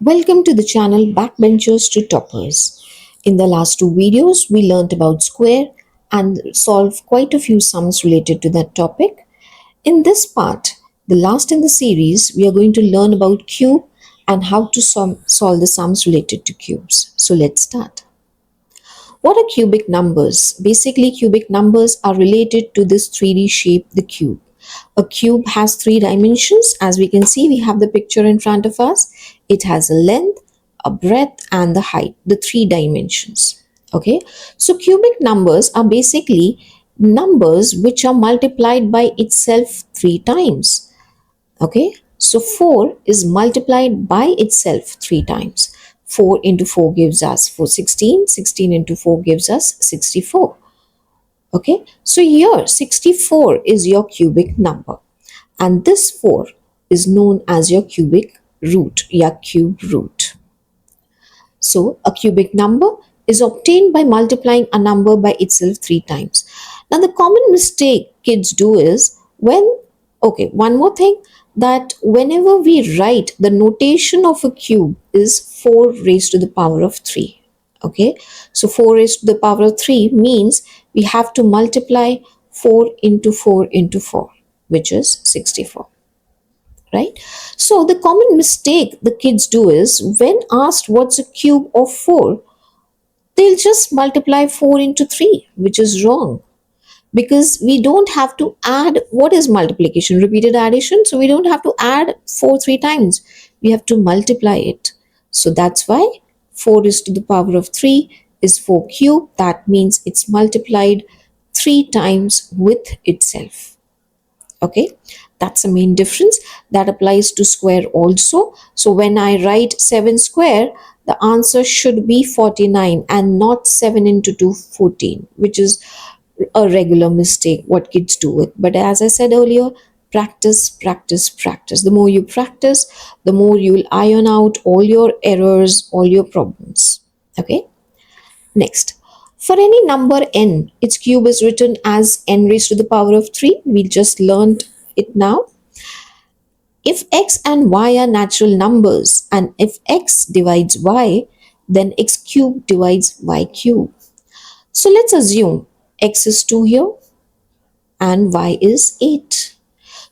Welcome to the channel Backbenchers to Toppers. In the last two videos, we learnt about square and solved quite a few sums related to that topic. In this part, the last in the series, we are going to learn about cube and how to solve the sums related to cubes. So let's start. What are cubic numbers? Basically, cubic numbers are related to this 3D shape, the cube. A cube has three dimensions. As we can see, we have the picture in front of us. It has a length, a breadth, and the height, the three dimensions. Okay, so cubic numbers are basically numbers which are multiplied by itself three times. Okay, so 4 is multiplied by itself three times. 4 into 4 gives us 416. 16 into 4 gives us 64. Okay, so here 64 is your cubic number, and this 4 is known as your cubic root, your cube root. So a cubic number is obtained by multiplying a number by itself three times. Now the common mistake kids do is one more thing, that whenever we write, the notation of a cube is 4 raised to the power of 3. Okay, so 4 raised to the power of 3 means we have to multiply 4 into 4 into 4, which is 64. Right? So the common mistake the kids do is when asked what's a cube of 4, they'll just multiply 4 into 3, which is wrong, because we don't have to add. What is multiplication? Repeated addition. So we don't have to add 4 three times. We have to multiply it. So that's why 4 is to the power of 3 is 4 cube. That means it's multiplied 3 times with itself. Okay, that's the main difference. That applies to square also. So when I write 7 square, the answer should be 49 and not 7 into 2 14, which is a regular mistake what kids do it. But as I said earlier, practice, practice, practice. The more you practice, the more you will iron out all your errors, all your problems. Okay, next, for any number n, its cube is written as n raised to the power of 3. We just learned it now. If x and y are natural numbers, and if x divides y, then x cube divides y cube. So let's assume x is 2 here and y is 8.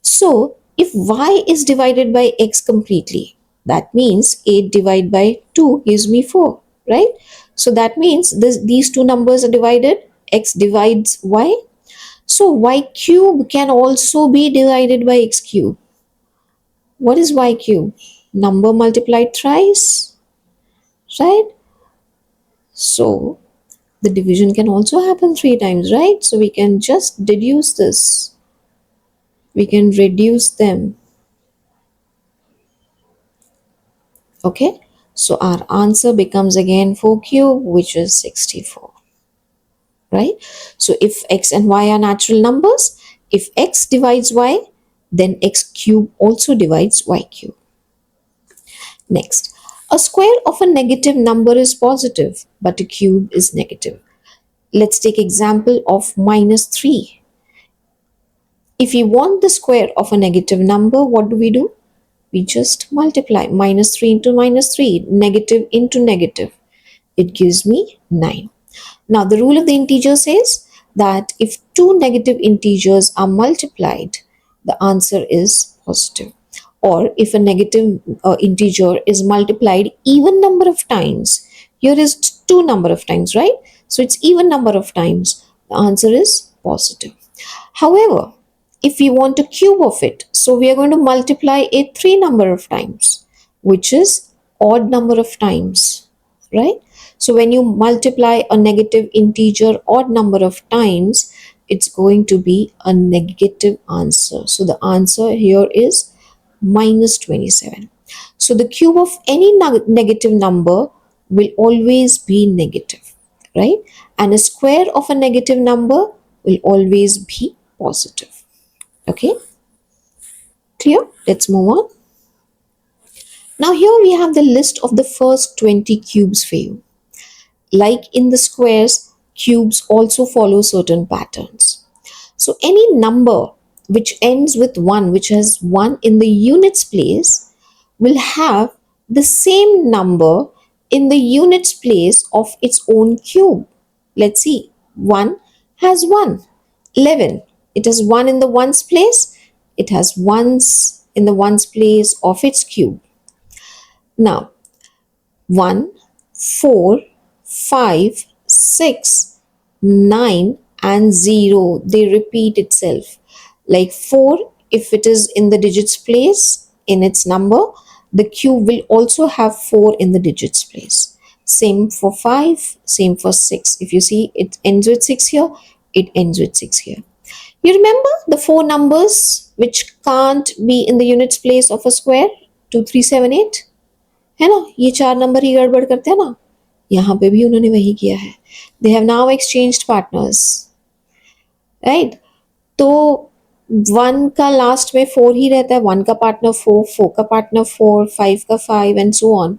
So if y is divided by x completely, that means 8 divided by 2 gives me 4, right? So that means these two numbers are divided, x divides y. So y cube can also be divided by x cube. What is y cube? Number multiplied thrice, right? So the division can also happen three times, right? So we can just deduce this. We can reduce them. Okay, so our answer becomes again 4 cube, which is 64. Right? So if x and y are natural numbers, if x divides y, then x cube also divides y cube. Next, a square of a negative number is positive, but a cube is negative. Let's take example of -3. If we want the square of a negative number, what do? We just multiply -3 into -3, negative into negative. It gives me 9. Now the rule of the integer says that if two negative integers are multiplied, the answer is positive. Or if a negative integer is multiplied even number of times, here is two number of times, right? So it's even number of times, the answer is positive. However, if we want a cube of it, so we are going to multiply it three number of times, which is odd number of times, right? So when you multiply a negative integer odd number of times, it's going to be a negative answer. So the answer here is -27. So the cube of any negative number will always be negative, right? And a square of a negative number will always be positive. Okay, clear? Let's move on. Now here we have the list of the first 20 cubes for you. Like in the squares, cubes also follow certain patterns. So any number which ends with 1, which has 1 in the units place, will have the same number in the units place of its own cube. Let's see. 1 has 1. 11. It has 1 in the ones place. It has ones in the ones place of its cube. Now, 1, 4, 5, 6, 9 and 0, they repeat itself. Like 4, if it is in the digits place in its number, the cube will also have 4 in the digits place. Same for 5, same for 6. If you see it ends with 6 here, it ends with 6 here. You remember the 4 numbers which can't be in the units place of a square? 2, 3, 7, 8. है ना, ये 4 number ही गड़बड़ करते हैं ना, यहाँ पे भी उन्होंने वही किया है. They have now exchanged partners, right. तो 1 का लास्ट में 4 ही रहता है, 1 का पार्टनर 4, 4 का पार्टनर 4, 5 का 5 एंड सो ऑन.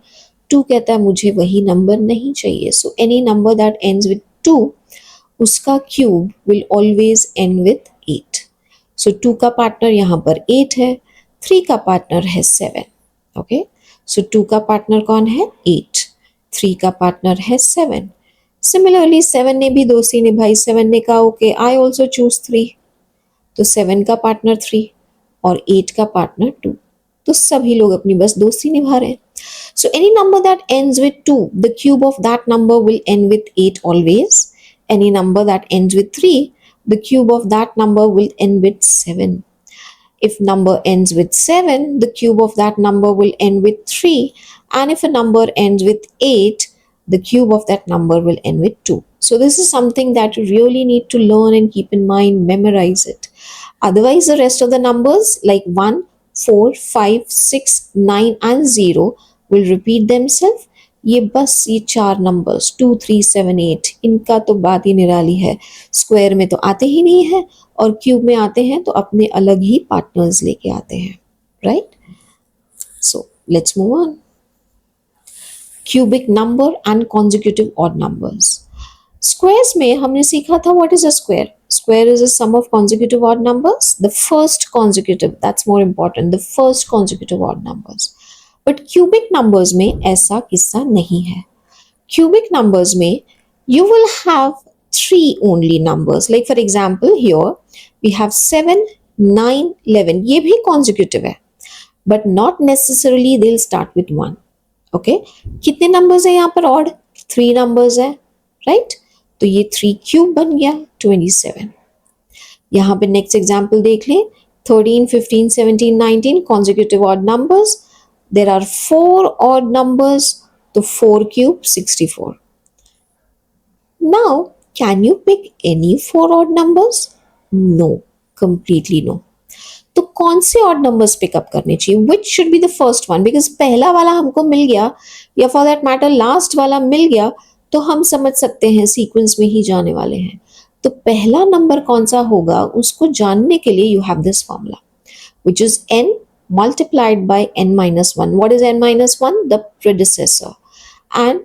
2 कहता है मुझे वही नंबर नहीं चाहिए. So any number that ends with 2, उसका cube will always and with 8. सो 2 का पार्टनर यहाँ पर 8 है, 3 का पार्टनर है 7. ओके, सो 2 का पार्टनर कौन है? 8. 3 का पार्टनर है 7. सिमिलरली 7 ने भी दोस्ती निभाई. 7 ने कहा ओके आई ऑल्सो चूज 3. तो 7 का पार्टनर 3 और 8 का पार्टनर 2. तो सभी लोग अपनी बस दोस्ती निभा रहे हैं. So any number that ends with 2, the cube of that number will end with 8 always. Any number that ends with 3, the cube of that number will end with 7. If number ends with 7, the cube of that number will end with 3. And if a number ends with 8, the cube of that number will end with 2. So this is something that you really need to learn and keep in mind, memorize it. Otherwise, the rest of the numbers like 1, 4, 5, 6, 9 and 0 will repeat themselves. ये बस ये 4 numbers 2, 3, 7, 8 इनका तो बात ही निराली है. Square में तो आते ही नहीं है और क्यूब में आते हैं तो अपने अलग ही पार्टनर्स लेके आते हैं, right. So let's move on. Cubic number and consecutive odd numbers. Squares में हमने सीखा था what is a square. Square is a sum of consecutive odd numbers. The first consecutive, that's more important, the first consecutive odd numbers. But cubic numbers में ऐसा किस्सा नहीं है. Cubic numbers में you will have 3 only numbers. Like for example here we have 7, 9, 11. ये भी consecutive है. But not necessarily they'll start with 1. Okay? कितने numbers है यहाँ पर odd? 3 numbers है, right? तो ये 3 क्यूब बन गया 27. यहाँ पे नेक्स्ट एग्जाम्पल देख लें. 13, 15, 17, 19 consecutive odd numbers. There are 4 odd numbers. तो 4 cube 64. Now, can you pick any 4 odd numbers? No, completely no. तो कौन से odd numbers पिकअप करने चाहिए? Which should be the first one? Because पहला वाला हमको मिल गया या for that matter लास्ट वाला मिल गया तो हम समझ सकते हैं सीक्वेंस में ही जाने वाले हैं. तो पहला नंबर कौन सा होगा उसको जानने के लिए you have this formula which is n multiplied by n minus 1. What is n minus 1? The predecessor. And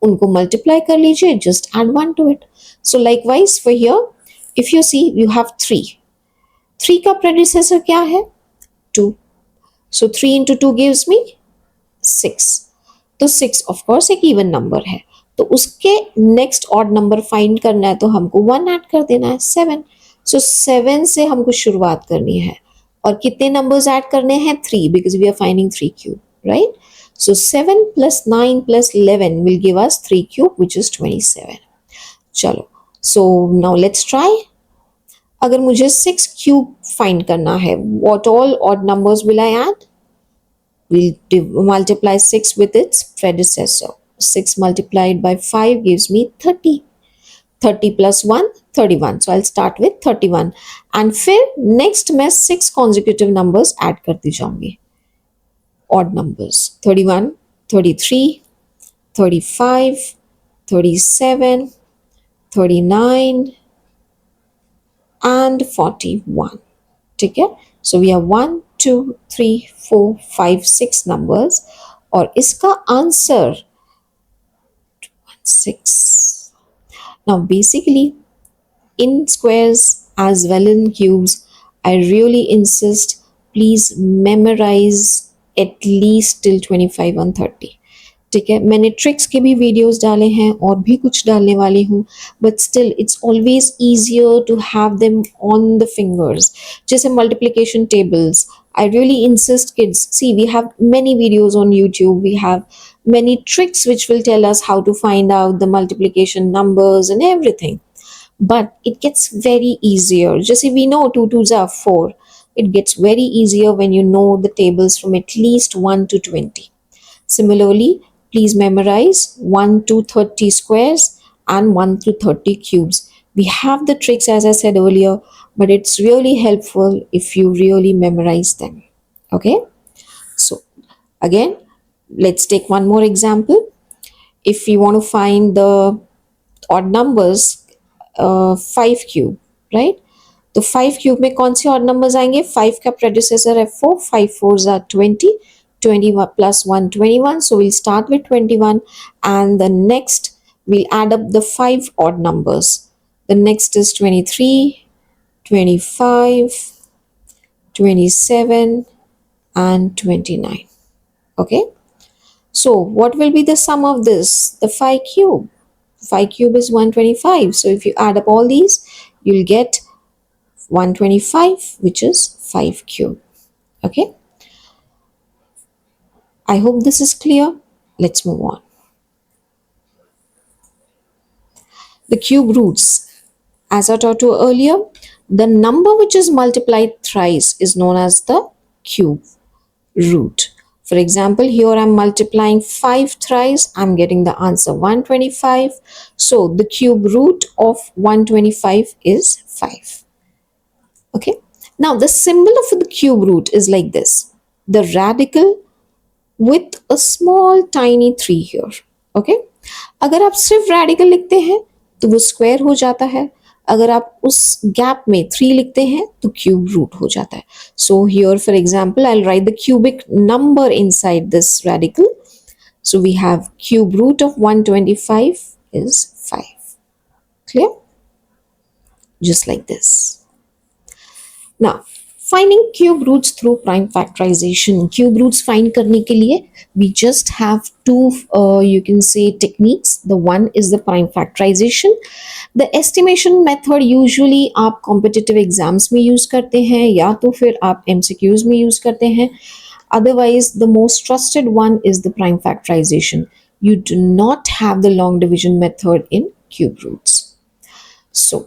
उनको multiply कर लीजिए, just add 1 to it. So likewise for here, if you see you have 3. 3 का predecessor क्या है? 2. So 3 into 2 gives me 6. तो 6 of course एक even number है. तो उसके नेक्स्ट ऑड नंबर फाइंड करना है तो हमको 1 ऐड कर देना है 7. सो 7 से हमको शुरुआत करनी है और कितने नंबर्स ऐड करने हैं 3 because we are finding 3 cube, right. So 7 + 9 + 11 will give us 3 cube which is 27. चलो, सो नाउ लेट्स ट्राई. अगर मुझे 6 क्यूब फाइंड करना है, what all odd numbers will I add? We'll multiply 6 with its predecessor. 6 multiplied by 5 gives me 30. 30 plus 1, 31. So I'll start with 31. And फिर next मैं 6 consecutive numbers add करती जाऊंगी. Odd numbers. 31, 33, 35, 37, 39 and 41. ठीक है? So we have 1, 2, 3, 4, 5, 6 numbers और इसका answer 6. Now basically in squares as well in cubes, I really insist please memorize at least till 25 and 30. ठीक है, मैंने ट्रिक्स के भी वीडियोस डाले हैं और भी कुछ डालने वाली हूँ, but still it's always easier to have them on the fingers. जैसे multiplication tables, I really insist kids, see, we have many videos on YouTube, we have many tricks which will tell us how to find out the multiplication numbers and everything, but it gets very easier. Just if we know 2 twos are 4, it gets very easier when you know the tables from at least 1 to 20. Similarly, please memorize 1 to 30 squares and 1 to 30 cubes. We have the tricks as I said earlier, but it's really helpful if you really memorize them. Okay? So, again, let's take one more example. If you want to find the odd numbers, 5 cube, right? तो 5 cube में कौन से odd numbers आएंगे? 5 का predecessor है 4, 5 4s are 20, 20 plus 1 21, so we'll start with 21 and the next we'll add up the 5 odd numbers. The next is 23, 25, 27 and 29. Okay, so what will be the sum of this? The 5 cube. 5 cube is 125, so if you add up all these, you'll get 125, which is 5 cube. Okay, I hope this is clear. Let's move on. The cube roots. As I taught you earlier, the number which is multiplied thrice is known as the cube root. For example, here I'm multiplying 5 thrice, I'm getting the answer 125. So the cube root of 125 is 5. Okay, now the symbol of the cube root is like this: the radical with a small tiny 3 here. Okay, अगर आप सिर्फ radical लिखते हैं तो वो square हो जाता है, अगर आप उस गैप में 3 लिखते हैं तो क्यूब रूट हो जाता है. So here for example I will write the cubic number inside this radical. So we have cube root of 125 is 5. Clear? Just like this. Now, finding cube roots through prime factorization. Cube roots find करने के लिए we just have two you can say techniques. The one is the prime factorization. The estimation method usually आप competitive exams में use करते हैं या तो फिर आप MCQs में use करते हैं. Otherwise, the most trusted one is the prime factorization. You do not have the long division method in cube roots. So,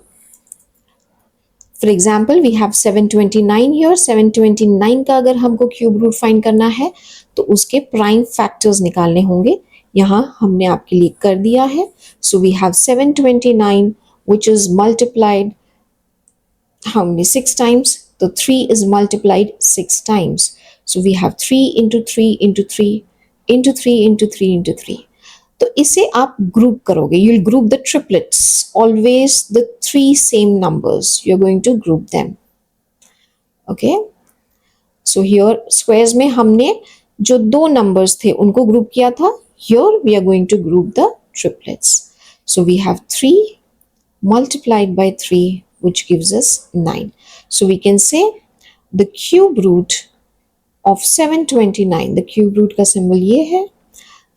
for example we have 729 here. 729 का अगर हमको क्यूब रूट फाइंड करना है तो उसके प्राइम फैक्टर्स निकालने होंगे. यहाँ हमने आपके लिए कर दिया है. So we have 729 which is multiplied how many? 6 times. तो 3 is multiplied 6 times. So we have 3 into 3 into 3 into 3 into 3 into 3. तो इसे आप ग्रुप करोगे. You will group the triplets. Always the 3 same numbers you are going to group them. Okay, so here squares में हमने जो 2 numbers थे उनको group किया था. Here we are going to group the triplets. So we have 3 multiplied by 3 which gives us 9. So we can say the cube root of 729. The cube root का symbol ये है.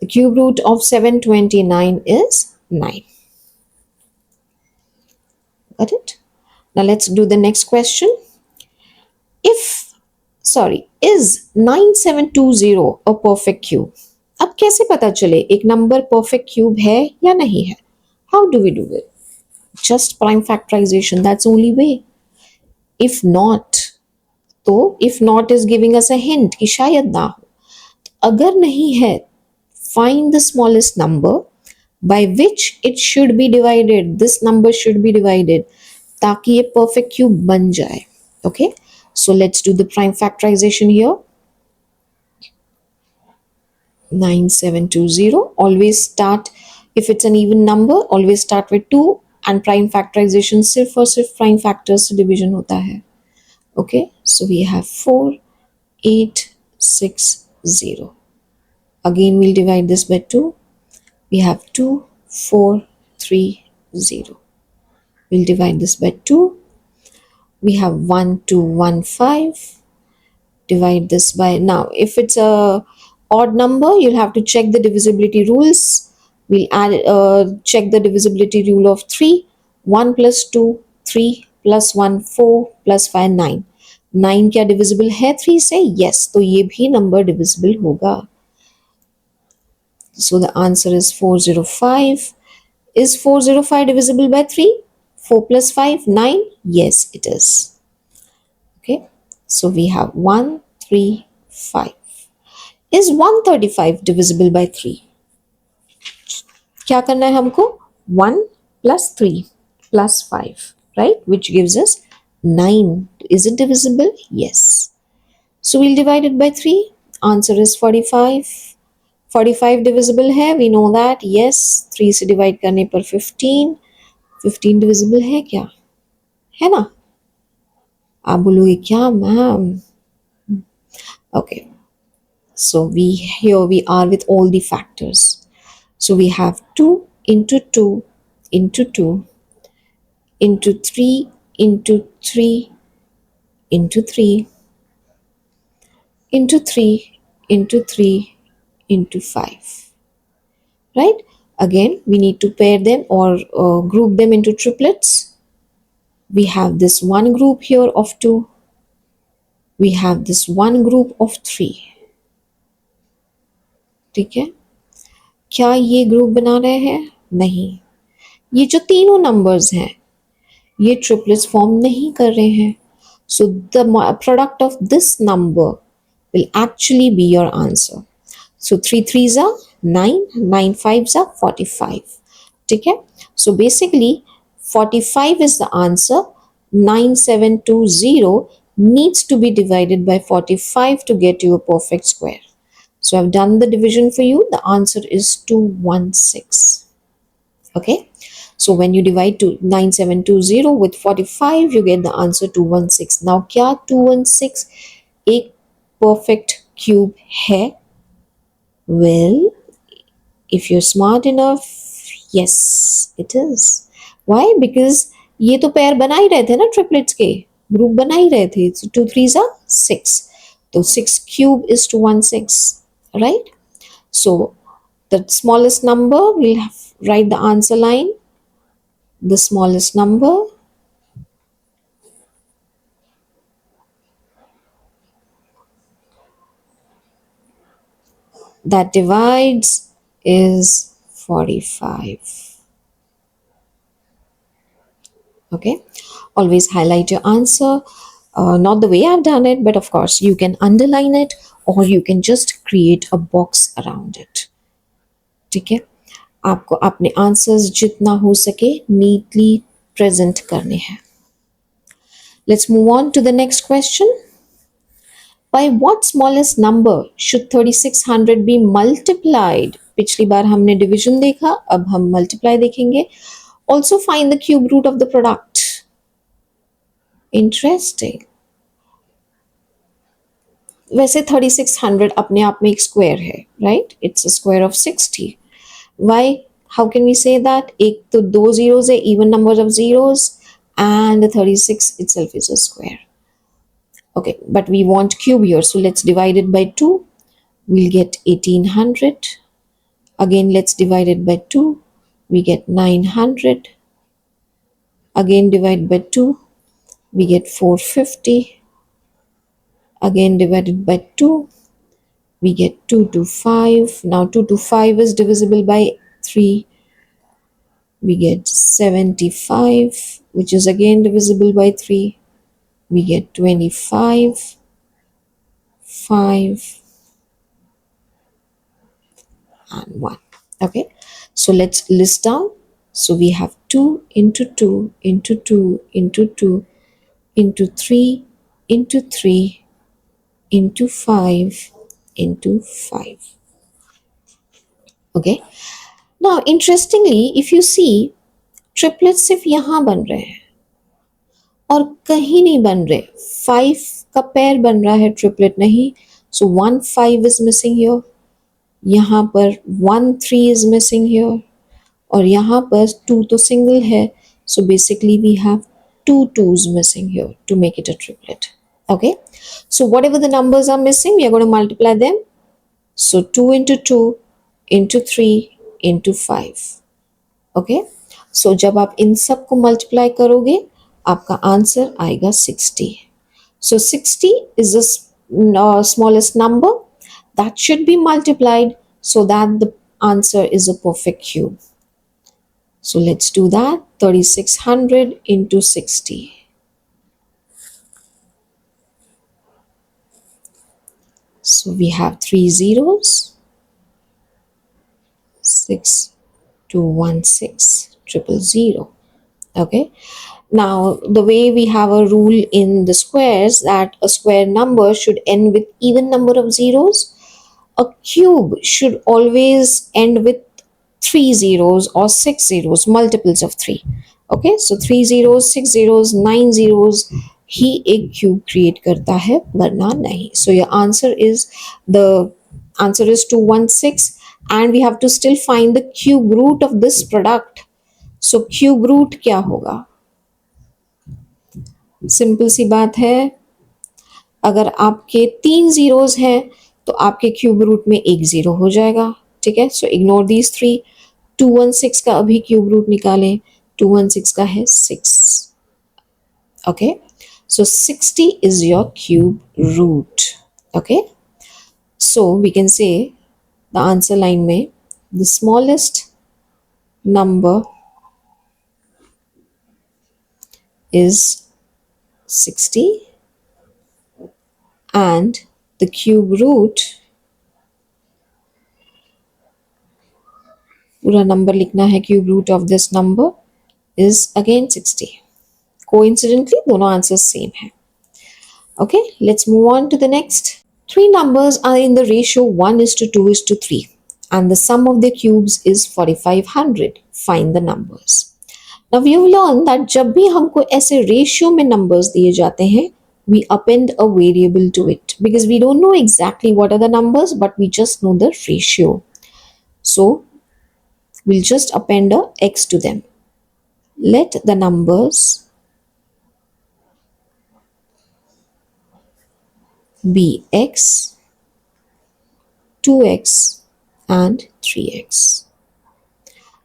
The cube root of 729 is 9. Got it? Now let's do the next question. Is 9720 a perfect cube? अब कैसे पता चले एक number perfect cube है या नहीं है? How do we do it? Just prime factorization. That's only way. If not, तो if not is giving us a hint कि शायद ना हो. अगर नहीं है, find the smallest number by which it should be divided. This number should be divided ताकि ये perfect cube बन जाए. Okay, so let's do the prime factorization here. 9720. Always start, if it's an even number, always start with 2, and prime factorization सिर्फ और सिर्फ prime factors से division होता है. Okay, so we have 4 8 6 0. Again we'll divide this by 2. We have 2 4 3 0. We'll divide this by 2. We have 1 2 1 5 Divide this by, now if it's a odd number, you'll have to check the divisibility rules. We'll add check the divisibility rule of 3. 1 plus 2 3 plus 1 4 plus 5 9. 9 क्या divisible है 3 से? Yes, तो ये भी number divisible होगा. So the answer is 405. Is 405 divisible by 3? 4 plus 5 9. Yes, it is. Okay, so we have 135. Is 135 divisible by 3? क्या करना है हमको? 1 plus 3 plus 5, right? Which gives us 9. Is it divisible? Yes. So we'll divide it by 3. Answer is 45. 45 divisible है, we know that. Yes. 3 से divide करने पर 15. 15 divisible है क्या? है ना? आप बोलोगे क्या ma'am? Okay. So here we are with all the factors. So we have 2 into 2 into 2 into 3 into 3 into 3 into 3 into 3 into 5. Right? Again, we need to pair them or group them into triplets. We have this one group here of 2. We have this one group of 3. ठीक है? क्या ये group बना रहे हैं? नहीं. ये जो तीनों नंबर्स हैं ये ट्रिपलेट्स फॉर्म नहीं कर रहे हैं. So the product of this number will actually be your answer. So 3 3s are 9, 9 5s are 45. ठीक है? So basically 45 is the answer. 9720 needs to be divided by 45 to get you a perfect square. So I've done the division for you. The answer is 216. Okay. So when you divide to 9720 with 45, you get the answer 216. Now क्या 216 एक perfect cube है? Well, if you're smart enough, yes, it is. Why? Because ये तो pair बना ही रहे थे ना triplets के, group बना ही रहे थे. So 2 3s are 6. So 6 cube is 216. Right? So the smallest number, we'll write the answer line. The smallest number that divides is 45. Okay, always highlight your answer, not the way I've done it, but of course you can underline it or you can just create a box around it. ठीक है? आपको अपने answers जितना हो सके neatly present करने हैं. Let's move on to the next question. By what smallest number should 3600 be multiplied? पिछली बार हमने division देखा, अब हम multiply देखेंगे. Also find the cube root of the product. Interesting. वैसे 3600 अपने आप में एक square है, right? It's a square of 60. Why? How can we say that? एक तो दो zeros है, even number of zeros, and 36 itself is a square. Okay, but we want cube here, so let's divide it by 2. We'll get 1800. Again, let's divide it by 2. We get 900. Again, divide by 2. We get 450. Again, divided by 2. We get 225. Now 225 is divisible by 3. We get 75, which is again divisible by 3. We get 25, 5, and 1. Okay, so let's list down. So we have 2 into 2 into 2 into 2 into 3 into 3 into 5 into 5. Okay, now interestingly, if you see, triplets सिर्फ यहाँ बन रहे हैं और कहीं नहीं बन रहे. 5 का पेयर बन रहा है, ट्रिपलेट नहीं. So 1 5 is missing here. यहाँ पर 1 3 is missing here. और यहाँ पर 2 तो single है. So basically we have 2 2s missing here to make it a triplet. Okay, so whatever the numbers are missing, we are going to multiply them. So 2 into 2 into 3 into 5. Okay, so जब आप इन सब को multiply करोगे आपका answer आएगा 60. So 60 is the smallest number that should be multiplied so that the answer is a perfect cube. So let's do that. 3600 into 60. So we have three zeros. 6216 Okay, now the way we have a rule in the squares that a square number should end with even number of zeros, a cube should always end with three zeros or six zeros, multiples of three. Okay, so three zeros, six zeros, nine zeros ही एक cube create करता है, वरना नहीं. So your answer is, the answer is 216, and we have to still find the cube root of this product. So cube root क्या होगा? Simple सी बात है, अगर आपके तीन जीरोस हैं तो आपके क्यूब रूट में एक जीरो हो जाएगा. ठीक है, सो इग्नोर दीज थ्री. 216 का अभी क्यूब रूट निकालें. 216 का है 6. Okay, so 60 is your cube root. Okay, so we can say the answer line में the smallest number is 60 and the cube root, पूरा नंबर लिखना है, cube root of this number is again 60. Coincidentally दोनों answers same है. Okay, let's move on to the next. Three numbers are in the ratio 1 is to 2 is to 3 and the sum of their cubes is 4500. Find the numbers. Now we have learned that जब भी हमको ऐसे ratio में numbers दिए जाते हैं, we append a variable to it because we don't know exactly what are the numbers, but we just know the ratio. So we'll just append a x to them. Let the numbers be x, 2x and 3x.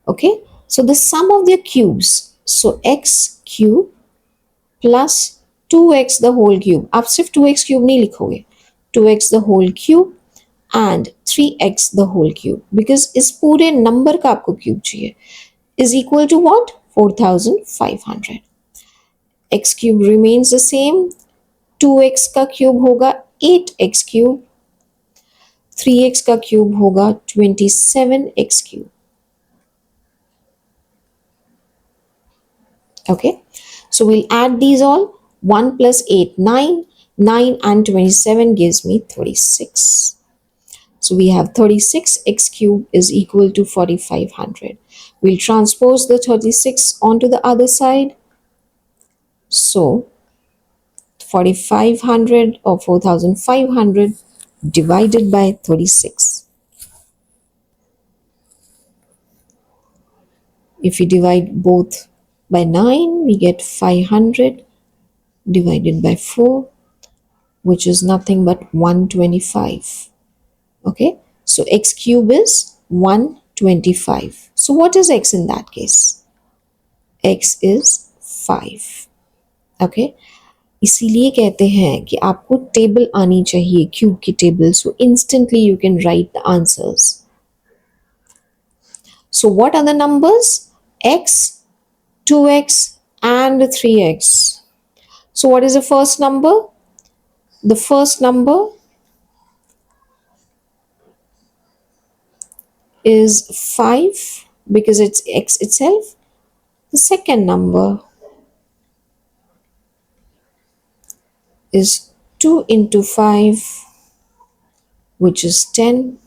Okay, so the sum of their cubes, so x cube plus 2x the whole cube. आप सिर्फ 2x cube नहीं लिखोगे, 2x the whole cube and 3x the whole cube because इस पूरे number का आपको cube चाहिए, is equal to what? 4500. x cube remains the same. 2x का क्यूब होगा 8x cube, 3x का क्यूब होगा 27x cube. Okay, so we'll add these all. 1 plus 8 9, 9 and 27 gives me 36. So we have 36 x cube is equal to 4500. We'll transpose the 36 onto the other side. So 4500 or 4500 divided by 36. If we divide both by 9, we get 500 divided by 4, which is nothing but 125. Okay, so x cube is 125. So what is x in that case? X is 5. Okay, इसीलिए कहते हैं कि आपको table आनी चाहिए, cube की table, so instantly you can write the answers. So what are the numbers? X, 2x and 3x. So what is the first number? The first number is 5 because it's x itself. The second number is 2 into 5, which is 10.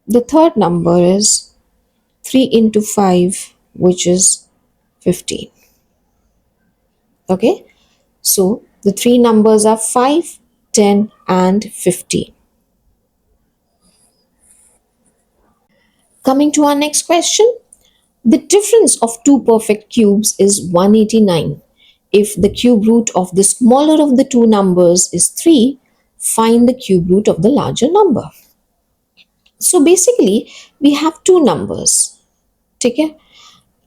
The third number is 3 into 5, which is 15. Okay, so the three numbers are 5, 10 and 15. Coming to our next question. The difference of two perfect cubes is 189. If the cube root of the smaller of the two numbers is 3, find the cube root of the larger number. So basically, we have two numbers. ठीक है,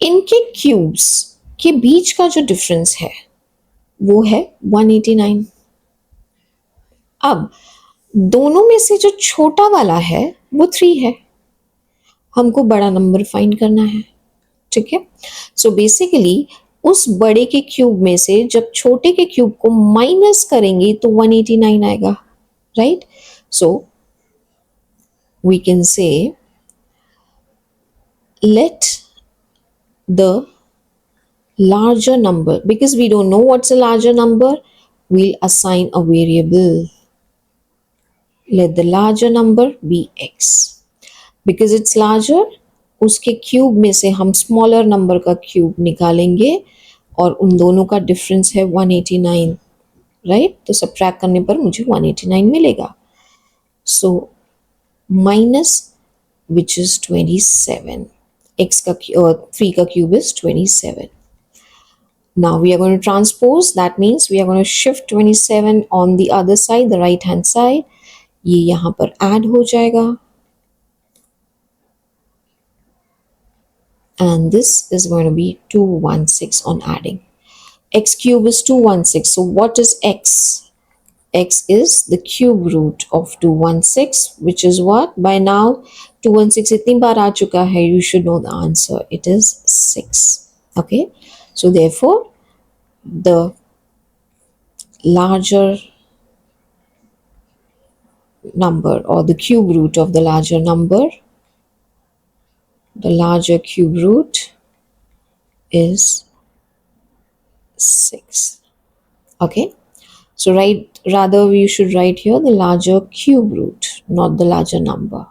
इनके cubes के बीच का जो difference है वो है 189. अब दोनों में से जो छोटा वाला है वो 3 है, हमको बड़ा नंबर फाइंड करना है. ठीक है, सो बेसिकली उस बड़े के क्यूब में से जब छोटे के क्यूब को माइनस करेंगे तो 189 आएगा. Right, so we can say let the larger number, because we don't know what's a larger number, we'll assign a variable. Let the larger number be x. Because it's larger, उसके cube में से हम smaller number का cube निकालेंगे और उन दोनों का डिफरेंस है 189. राइट, तो सबट्रैक्ट करने पर मुझे 189 मिलेगा. So minus which is 27. x का 3 का cube is 27. Now we are going to transpose. That means we are going to shift 27 on the other side, the right hand side. ये यहाँ पर add हो जाएगा. And this is going to be 216 on adding. X cube is 216. So what is x? X is the cube root of 216, which is what? By now 216 इतनी बार आ चुका है, you should know the answer. It is 6. Okay, so therefore the larger number, or the cube root of the larger number, the larger cube root is 6. Okay, so rather we should write here the larger cube root, not the larger number.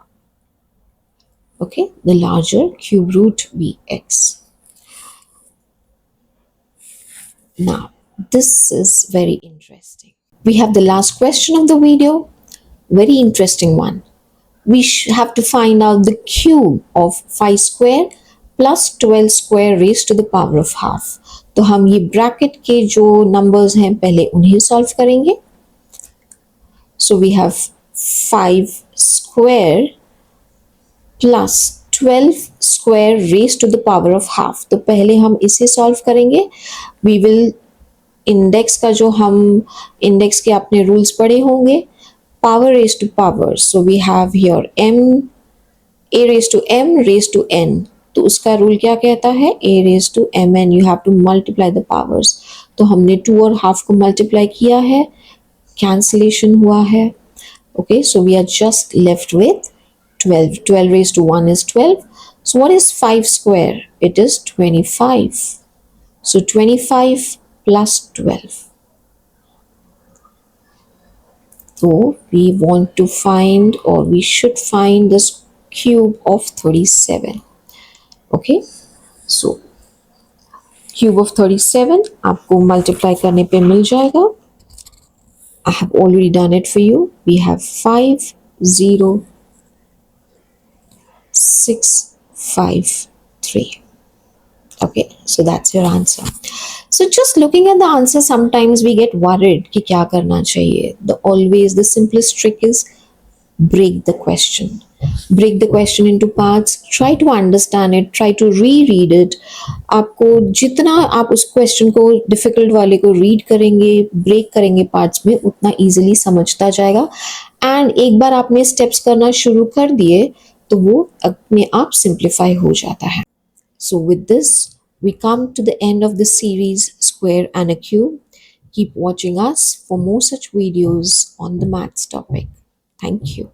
Okay, the larger cube root be x. Now this is very interesting. We have the last question of the video, very interesting one. We have to find out the cube of 5 square plus 12 square raised to the power of half. तो हम ये bracket के जो numbers हैं पहले उन्हें solve करेंगे. So we have 5 square plus 12 square raised to the power of half. तो पहले हम इसे सॉल्व करेंगे. We will इंडेक्स का जो हम इंडेक्स के अपने रूल्स पढ़े होंगे, power raised to power. So we have here m, a raised to m raised to n. तो उसका रूल क्या कहता है? a raised to mn. You have to multiply the powers. तो हमने 2 और हाफ को मल्टीप्लाई किया है, कैंसिलेशन हुआ है. Okay, so we are just left with 12. 12 raised to 1 is 12. So what is 5 square? It is 25. So 25 plus 12. So we want to find, or we should find, this cube of 37. Okay, so cube of 37 आपको multiply करने पे मिल जाएगा. I have already done it for you. We have 5 0 6 5 3. Okay, so that's your answer. So just looking at the answer, sometimes we get worried कि क्या करना चाहिए. The simplest trick is break the question. Break the question into parts. Try to understand it. Try to reread it. आपको जितना आप उस question को difficult वाले को रीड करेंगे, ब्रेक करेंगे पार्ट्स में, उतना इजीली समझता जाएगा. एंड एक बार आपने स्टेप्स करना शुरू कर दिए तो वो अपने आप सिंप्लीफाई हो जाता है. So with this, we come to the end of the series Square and a Cube. Keep watching us for more such videos on the maths topic. Thank you.